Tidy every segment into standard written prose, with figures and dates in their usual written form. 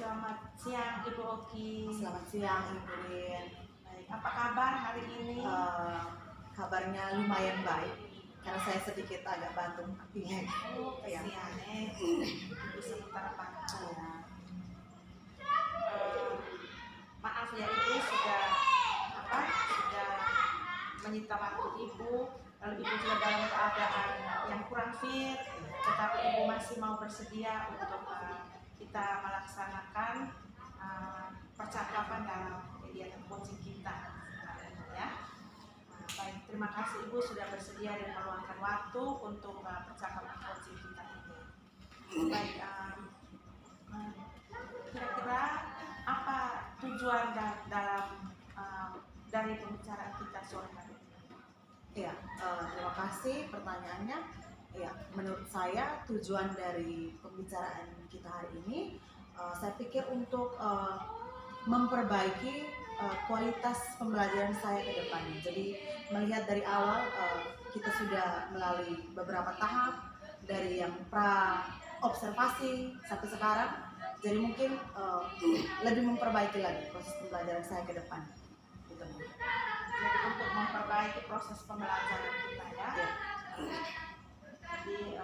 Selamat siang Ibu Oki. Selamat siang Ibu Rin. Baik, apa kabar hari ini? Kabarnya lumayan baik karena saya sedikit agak batuk. Oh, Ya. kasihan Ibu sementara batuk. Maaf ya Ibu sudah menyita waktu Ibu, lalu Ibu juga dalam keadaan yang kurang fit, tetapi Ibu masih mau bersedia untuk kita melaksanakan percakapan dalam kegiatan coaching kita, ya. Baik, terima kasih Ibu sudah bersedia dan meluangkan waktu untuk percakapan coaching kita ini. Baik, kira-kira apa tujuan dalam dari pembicaraan kita sore hari ini? Ya, terima kasih pertanyaannya. Ya, menurut saya tujuan dari pembicaraan kita hari ini, saya pikir untuk memperbaiki kualitas pembelajaran saya ke depannya. Jadi melihat dari awal kita sudah melalui beberapa tahap dari yang pra observasi sampai sekarang. Jadi mungkin lebih memperbaiki lagi proses pembelajaran saya ke depan. Jadi untuk memperbaiki proses pembelajaran kita ya. Jadi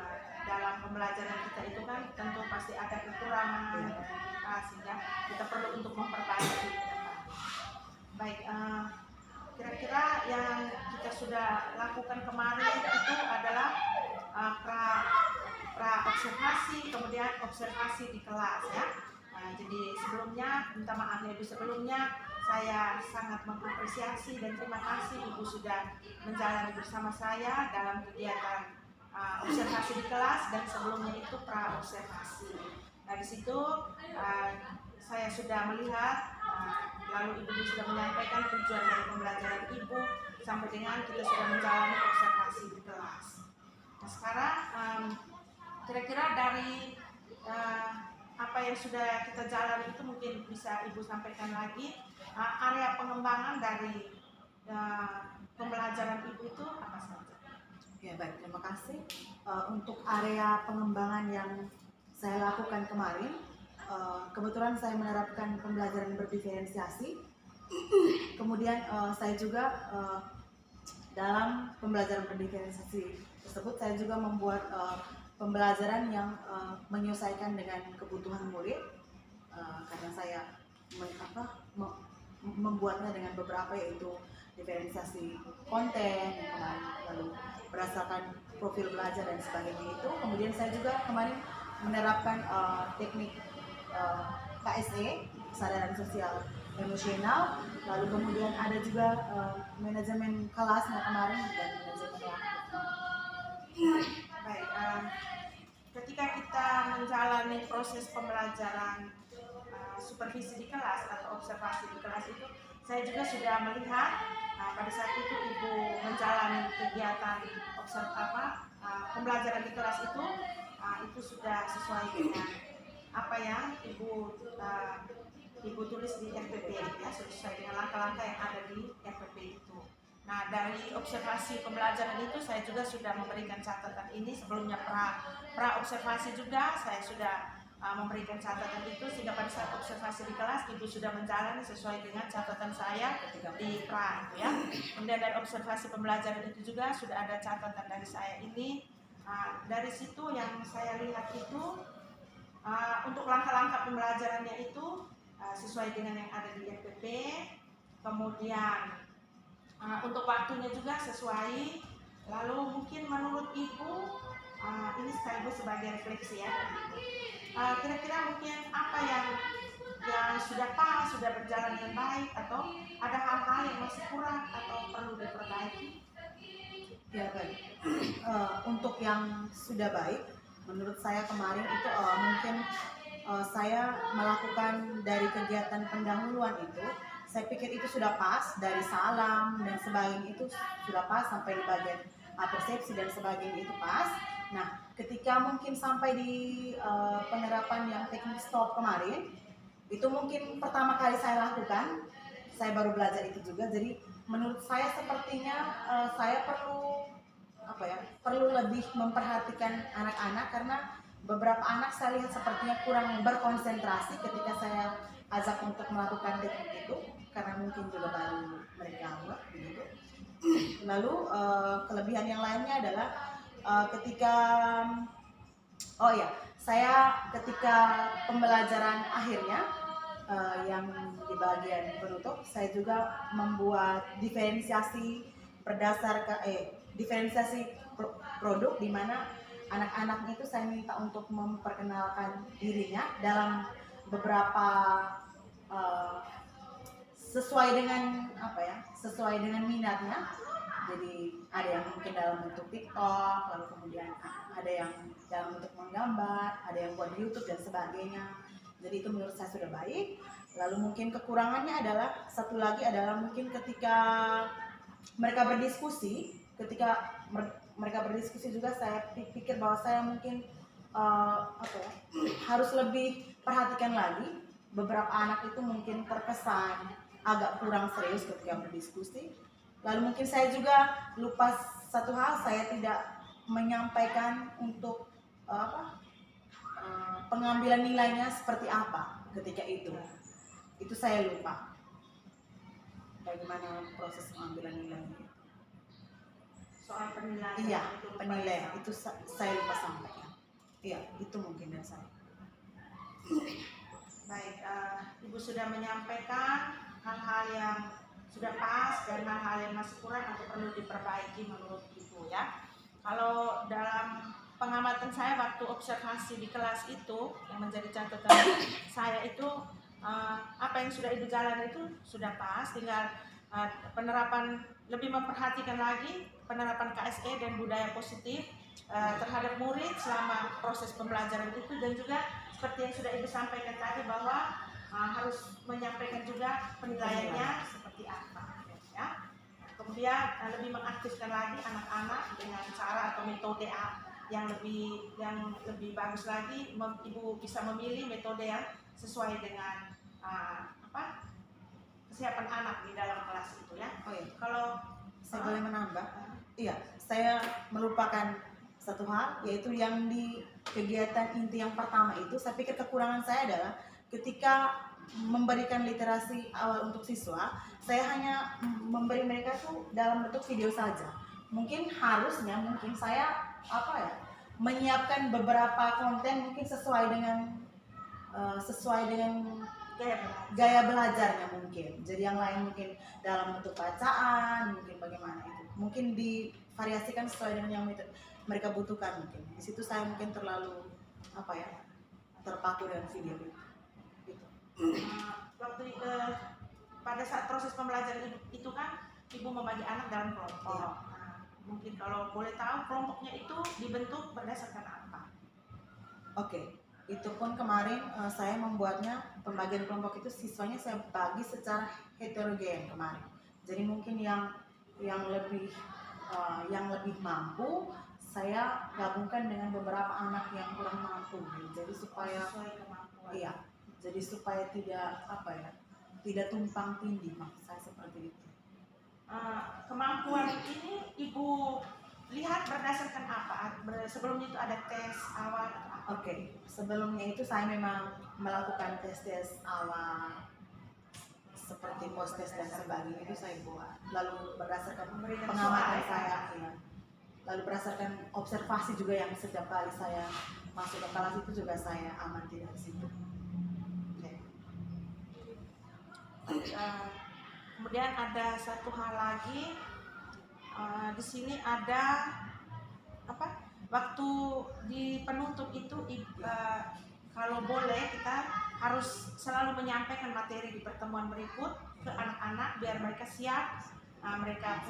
dalam pembelajaran kita itu kan tentu pasti ada kekurangan kita, sehingga kita perlu untuk memperbaiki ke depan. Baik, kira-kira yang kita sudah lakukan kemarin itu adalah pra observasi, kemudian observasi di kelas ya. Jadi sebelumnya, minta maaf ya Ibu, sebelumnya saya sangat mengapresiasi dan terima kasih Ibu sudah menjalani bersama saya dalam kegiatan observasi di kelas, dan sebelumnya itu pra observasi. Nah di situ saya sudah melihat, lalu Ibu sudah menyampaikan tujuan dari pembelajaran Ibu sampai dengan kita sudah menjalani observasi di kelas. Nah sekarang kira-kira dari apa yang sudah kita jalani itu mungkin bisa Ibu sampaikan lagi area pengembangan dari pembelajaran Ibu itu apa saja? Ya baik, terima kasih. Untuk area pengembangan yang saya lakukan kemarin, kebetulan saya menerapkan pembelajaran berdiferensiasi. Kemudian saya juga dalam pembelajaran berdiferensiasi tersebut saya juga membuat pembelajaran yang menyesuaikan dengan kebutuhan murid, karena saya membuatnya dengan beberapa, yaitu diferensiasi konten yang kemarin, lalu berdasarkan profil belajar dan sebagainya itu. Kemudian saya juga kemarin menerapkan teknik KSE, kesadaran sosial emosional, lalu kemudian ada juga manajemen kelasnya kemarin dan manajemen waktu. Baik, ketika kita menjalani proses pembelajaran supervisi di kelas atau observasi di kelas itu, saya juga sudah melihat pada saat itu Ibu menjalani kegiatan pembelajaran di kelas itu sudah sesuai dengan apa yang Ibu tulis di FPP ya, sesuai dengan langkah-langkah yang ada di FPP itu. Nah dari observasi pembelajaran itu saya juga sudah memberikan catatan ini sebelumnya, pra observasi juga saya sudah memberikan catatan itu, sehingga pada saat observasi di kelas Ibu sudah menjalani sesuai dengan catatan saya di pra itu ya. Kemudian dari observasi pembelajaran itu juga sudah ada catatan dari saya ini. Dari situ yang saya lihat itu untuk langkah-langkah pembelajarannya itu sesuai dengan yang ada di FPP. Kemudian untuk waktunya juga sesuai. Lalu mungkin menurut Ibu ini sekaligus sebagai refleksi ya, kira-kira mungkin apa yang sudah pas, sudah berjalan dengan baik, atau ada hal-hal yang masih kurang atau perlu diperbaiki? Ya baik, untuk yang sudah baik, menurut saya kemarin itu mungkin saya melakukan dari kegiatan pendahuluan itu, saya pikir itu sudah pas, dari salam dan sebagainya itu sudah pas, sampai di bagian persepsi dan sebagainya itu pas. Nah, ketika mungkin sampai di penerapan yang teknik stop kemarin, itu mungkin pertama kali saya lakukan, saya baru belajar itu juga. Jadi menurut saya sepertinya saya perlu lebih memperhatikan anak-anak, karena beberapa anak saya lihat sepertinya kurang berkonsentrasi ketika saya ajak untuk melakukan teknik itu, karena mungkin juga baru mereka buat begitu. Lalu kelebihan yang lainnya adalah ketika saya ketika pembelajaran akhirnya yang di bagian penutup, saya juga membuat diferensiasi diferensiasi produk, di mana anak-anak itu saya minta untuk memperkenalkan dirinya dalam beberapa uh, sesuai dengan sesuai dengan minatnya. Jadi ada yang mungkin dalam bentuk TikTok, lalu kemudian ada yang dalam bentuk menggambar, ada yang buat di YouTube dan sebagainya. Jadi itu menurut saya sudah baik. Lalu mungkin kekurangannya adalah satu lagi adalah mungkin ketika mereka berdiskusi, juga saya pikir bahwa saya mungkin harus lebih perhatikan lagi. Beberapa anak itu mungkin terkesan agak kurang serius ketika berdiskusi. Lalu mungkin saya juga lupa satu hal, saya tidak menyampaikan untuk pengambilan nilainya seperti apa ketika itu. Itu saya lupa. Bagaimana proses pengambilan nilainya? Soal penilaian. Iya, penilaian itu saya lupa sampaikan. Iya, itu mungkin dari saya. Baik, Ibu sudah menyampaikan hal-hal yang sudah pas dan hal-hal yang masih kurang atau perlu diperbaiki menurut Ibu ya. Kalau dalam pengamatan saya waktu observasi di kelas itu, yang menjadi catatan saya itu apa yang sudah Ibu jalan itu sudah pas, tinggal penerapan, lebih memperhatikan lagi penerapan KSE dan budaya positif terhadap murid selama proses pembelajaran itu, dan juga seperti yang sudah Ibu sampaikan tadi bahwa harus menyampaikan juga penilaiannya seperti apa ya. Kemudian lebih mengaktifkan lagi anak-anak dengan cara atau metode yang lebih bagus lagi. Ibu bisa memilih metode yang sesuai dengan kesiapan anak di dalam kelas itu ya. Oh iya. Kalau saya boleh menambah? Iya, saya melupakan satu hal, yaitu yang di kegiatan inti yang pertama itu, saya pikir kekurangan saya adalah ketika memberikan literasi awal untuk siswa, saya hanya memberi mereka tuh dalam bentuk video saja. Mungkin harusnya saya menyiapkan beberapa konten mungkin sesuai dengan gaya belajarnya mungkin. Jadi yang lain mungkin dalam bentuk bacaan, mungkin bagaimana itu. Mungkin divariasikan sesuai dengan yang mereka butuhkan mungkin. Di situ saya mungkin terlalu terpaku dengan video itu. Waktu pada saat proses pembelajaran itu kan Ibu membagi anak dalam kelompok. Ya. Mungkin kalau boleh tahu kelompoknya itu dibentuk berdasarkan apa? Oke. Itu pun kemarin saya membuatnya, pembagian kelompok itu siswanya saya bagi secara heterogen kemarin. Jadi mungkin yang lebih mampu saya gabungkan dengan beberapa anak yang kurang mampu. Jadi supaya jadi supaya tidak tumpang tindih, maksud saya seperti itu. Kemampuan ini Ibu lihat berdasarkan apa? Sebelumnya itu ada tes awal atau apa? Oke, sebelumnya itu saya memang melakukan tes awal seperti post test dan sebagainya, itu saya buat. Lalu berdasarkan pengamatan saya, lalu berdasarkan observasi juga yang setiap kali saya masuk ke kelas itu juga saya amati dari situ. Kemudian ada satu hal lagi, di sini ada waktu di penutup itu kalau boleh kita harus selalu menyampaikan materi di pertemuan berikut ke anak-anak biar mereka siap, mereka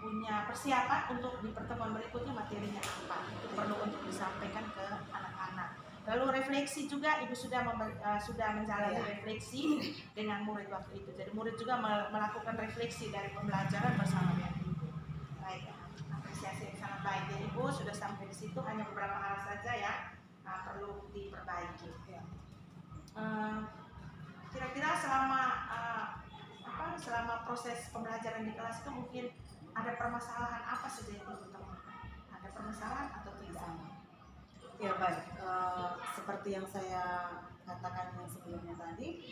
punya persiapan untuk di pertemuan berikutnya materinya apa, itu perlu untuk disampaikan ke anak-anak. Lalu refleksi juga, Ibu sudah menjalani refleksi dengan murid waktu itu. Jadi murid juga melakukan refleksi dari pembelajaran bersama dengan Ibu. Baik, apresiasi yang sangat baik dari Ibu. Sudah sampai di situ, hanya beberapa hal saja ya perlu diperbaiki. Kira-kira selama proses pembelajaran di kelas itu mungkin ada permasalahan apa saja yang Ibu temukan? Ada permasalahan atau tidak? Ya baik, seperti yang saya katakan yang sebelumnya tadi,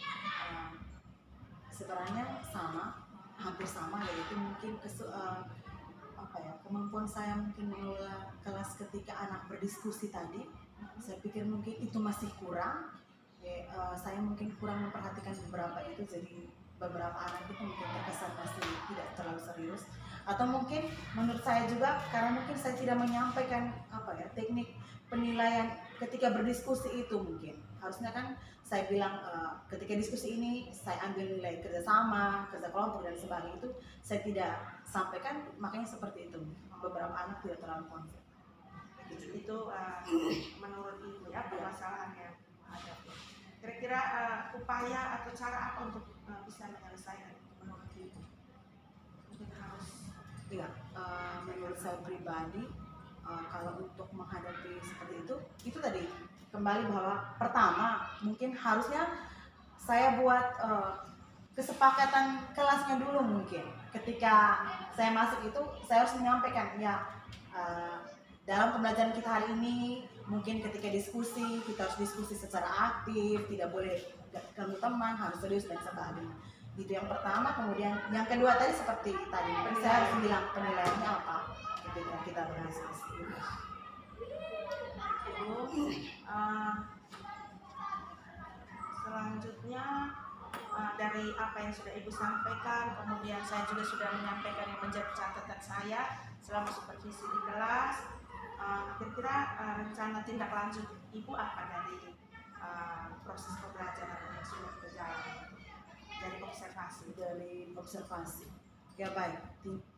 sebenarnya sama, hampir sama, yaitu mungkin kemampuan saya mungkin mengelola kelas ketika anak berdiskusi tadi. Saya pikir mungkin itu masih kurang. Saya mungkin kurang memperhatikan beberapa itu, jadi beberapa anak itu mungkin terkesan masih tidak terlalu serius, atau mungkin menurut saya juga karena mungkin saya tidak menyampaikan teknik penilaian ketika berdiskusi itu. Mungkin harusnya kan saya bilang ketika diskusi ini saya ambil nilai kerjasama, kerja kelompok dan sebagainya, itu saya tidak sampaikan, makanya seperti itu beberapa anak tidak terlalu konsen. Itu menurut Ibu ya permasalahan yang ada. Kira-kira upaya atau cara apa untuk bisa menyelesaikan itu menurut Ibu? Mungkin harus. Iya, menurut saya pribadi, kalau untuk menghadapi seperti itu tadi kembali bahwa pertama mungkin harusnya saya buat kesepakatan kelasnya dulu. Mungkin ketika saya masuk itu saya harus menyampaikan ya, dalam pembelajaran kita hari ini mungkin ketika diskusi kita harus diskusi secara aktif, tidak boleh ganggu teman, harus serius dan sebagainya. Itu yang pertama. Kemudian yang kedua tadi seperti tadi, saya harus bilang penilaiannya apa ketika kita berdiskusi. Selanjutnya dari apa yang sudah Ibu sampaikan, kemudian saya juga sudah menyampaikan yang menjadi catatan saya selama supervisi di kelas. Kira-kira rencana tindak lanjut Ibu apa dari proses pembelajaran yang sudah berjalan dari observasi? Ya baik,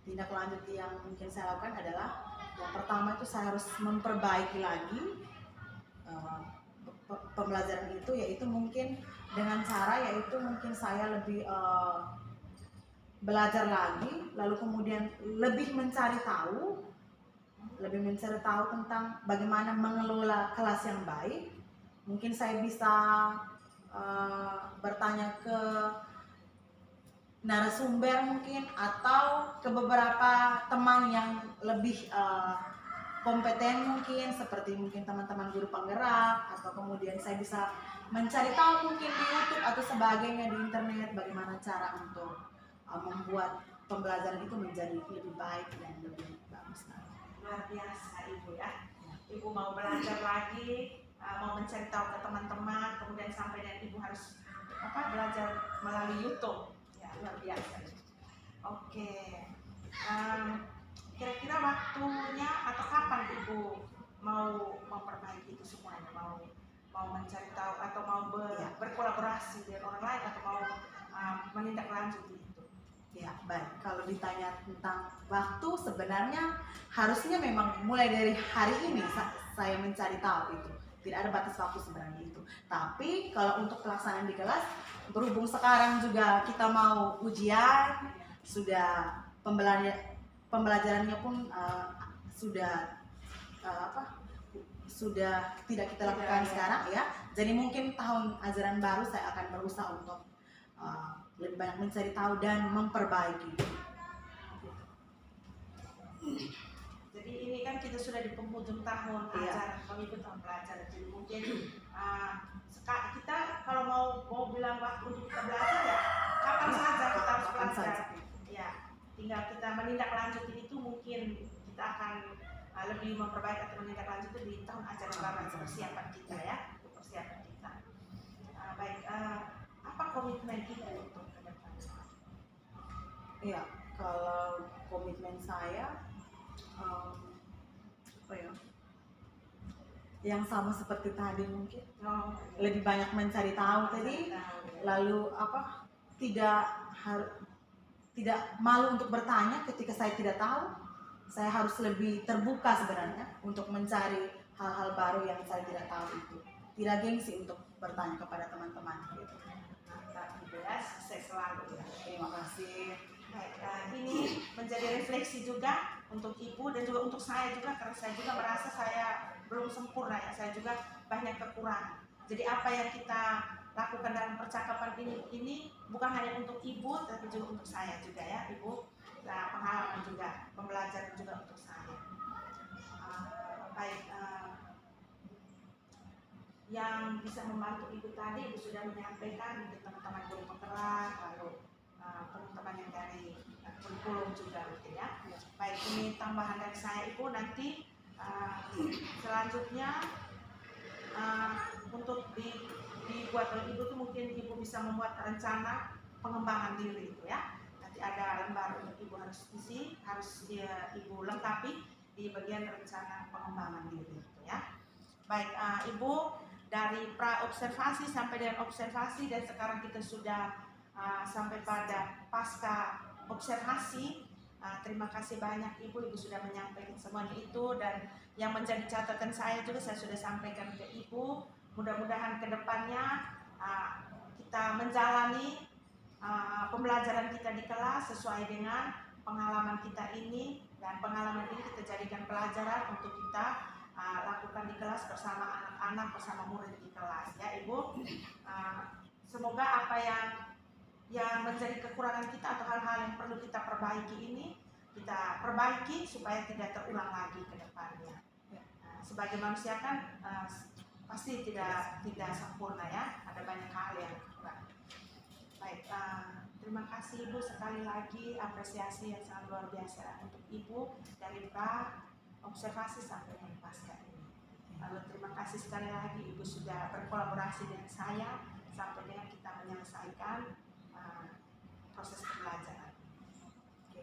tindak lanjut yang mungkin saya lakukan adalah yang pertama itu saya harus memperbaiki lagi pembelajaran itu, yaitu mungkin dengan cara yaitu mungkin saya lebih belajar lagi, lalu kemudian lebih mencari tahu tentang bagaimana mengelola kelas yang baik. Mungkin saya bisa bertanya ke narasumber mungkin, atau ke beberapa teman yang lebih kompeten mungkin, seperti mungkin teman-teman guru penggerak, atau kemudian saya bisa mencari tahu mungkin di YouTube atau sebagainya di internet bagaimana cara untuk membuat pembelajaran itu menjadi lebih baik dan lebih bagus. Luar biasa Ibu ya. Ibu mau belajar lagi, mau mencari tahu ke teman-teman, kemudian sampai dan Ibu harus belajar melalui YouTube. Ya, luar biasa. Oke. Kira-kira waktunya atau kapan Ibu mau memperbaiki itu semuanya, mau mencari tahu atau mau berkolaborasi dengan orang lain, atau mau menindaklanjuti itu? Ya baik, kalau ditanya tentang waktu, sebenarnya harusnya memang mulai dari hari ini saya mencari tahu itu. Tidak ada batas waktu sebenarnya itu. Tapi kalau untuk pelaksanaan di kelas, berhubung sekarang juga kita mau ujian, sudah pembelajarannya pun sudah tidak kita lakukan sekarang ya. Jadi mungkin tahun ajaran baru saya akan berusaha untuk lebih banyak mencari tahu dan memperbaiki. Jadi ini kan kita sudah di penghujung tahun ajaran, pengikut tahun pelajaran. Jadi mungkin kita kalau mau bilang waktu untuk kita belajar ya kapan saja kita harus belajar. Ya, tinggal kita menindaklanjuti itu, mungkin kita akan lebih memperbaiki atau menindaklanjuti di tahun ajaran baru, persiapan kita ya, persiapan kita. Baik, apa komitmen kita untuk ke depan? Iya, kalau komitmen saya yang sama seperti tadi mungkin, lebih banyak mencari tahu tadi, lalu tidak malu untuk bertanya ketika saya tidak tahu. Saya harus lebih terbuka sebenarnya untuk mencari hal-hal baru yang saya tidak tahu itu. Tidak gengsi untuk bertanya kepada teman-teman gitu. Sukses selalu ya. Terima kasih. Baik, ini menjadi refleksi juga untuk Ibu dan juga untuk saya juga, karena saya juga merasa saya belum sempurna ya, saya juga banyak kekurangan. Jadi apa yang kita lakukan dalam percakapan ini bukan hanya untuk Ibu, tapi juga untuk saya juga ya Ibu. Nah, pengalaman juga, pembelajaran juga untuk saya. Baik, yang bisa membantu Ibu tadi, Ibu sudah menyampaikan mungkin teman-teman guru penggerak, lalu teman-teman yang dari kurikulum juga gitu ya. Baik, ini tambahan dari saya Ibu. Nanti selanjutnya untuk dibuat oleh Ibu tuh mungkin Ibu bisa membuat rencana pengembangan diri itu ya. Nanti ada lembar untuk Ibu harus isi, harus Ibu lengkapi di bagian rencana pengembangan diri itu ya. Baik, Ibu, dari pra observasi sampai dengan observasi, dan sekarang kita sudah sampai pada pasca observasi. Terima kasih banyak Ibu sudah menyampaikan semuanya itu, dan yang menjadi catatan saya juga saya sudah sampaikan ke Ibu. Mudah-mudahan ke depannya kita menjalani pembelajaran kita di kelas sesuai dengan pengalaman kita ini, dan pengalaman ini kita jadikan pelajaran untuk kita lakukan di kelas bersama anak-anak, bersama murid di kelas ya Ibu. Semoga apa yang menjadi kekurangan kita atau hal-hal yang perlu kita perbaiki ini kita perbaiki supaya tidak terulang lagi ke depannya. Sebagai manusia kan pasti tidak sempurna ya, ada banyak hal yang kurang. Baik, terima kasih Ibu sekali lagi, apresiasi yang sangat luar biasa untuk Ibu dari pra observasi sampai dengan pasca ini. Lalu terima kasih sekali lagi Ibu sudah berkolaborasi dengan saya sampai dengan kita menyelesaikan proses pembelajaran.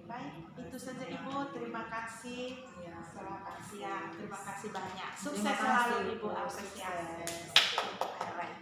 Baik, itu saja Ibu. Terima kasih. Selamat siang. Terima kasih banyak. Sukses selalu Ibu. Apresiasi. Baik.